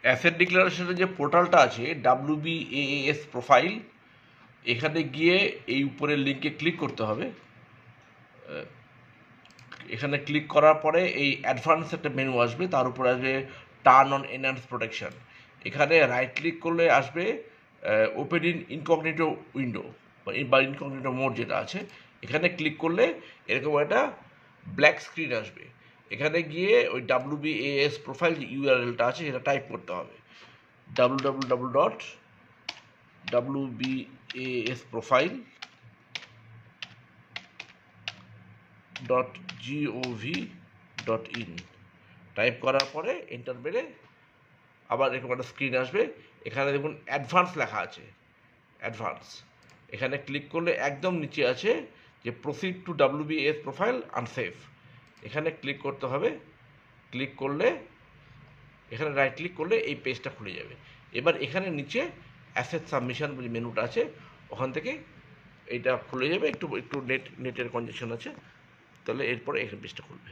Asset ডিক্লারেশনের যে পোর্টালটা আছে WBAAS profile, এখানে গিয়ে এই উপরের লিঙ্কে ক্লিক করতে হবে। এখানে ক্লিক করার পরে এই অ্যাডভান্স একটা মেনু আসবে, তার উপরে আসবে টার্ন অন এনহ্যান্স প্রোটেকশন। এখানে রাইট ক্লিক করলে আসবে ওপেন ইন ইনকগনিটো উইন্ডো বা ইনকগনিটো মোড যেটা আছে, এখানে ক্লিক করলে এরকম একটা ব্ল্যাক স্ক্রিন আসবে। এখানে গিয়ে ওই WBAS প্রোফাইল যে ইউআরএলটা আছে সেটা টাইপ করতে হবে, www.wbasprofile.gov.in টাইপ করার পরে এন্টার মেরে আবার এরকম একটা স্ক্রিন আসবে। এখানে দেখুন অ্যাডভান্স লেখা আছে, অ্যাডভান্স। এখানে ক্লিক করলে একদম নিচে আছে যে proceed to WBAS profile unsafe, এখানে ক্লিক করতে হবে। ক্লিক করলে এখানে রাইট ক্লিক করলে এই পেজটা খুলে যাবে। এবার এখানে নিচে অ্যাসেট সাবমিশন যে মেনুটা আছে ওখান থেকে এইটা খুলে যাবে। একটু নেটের কনজেকশন আছে, তাহলে এরপরে এখানে পেজটা খুলবে।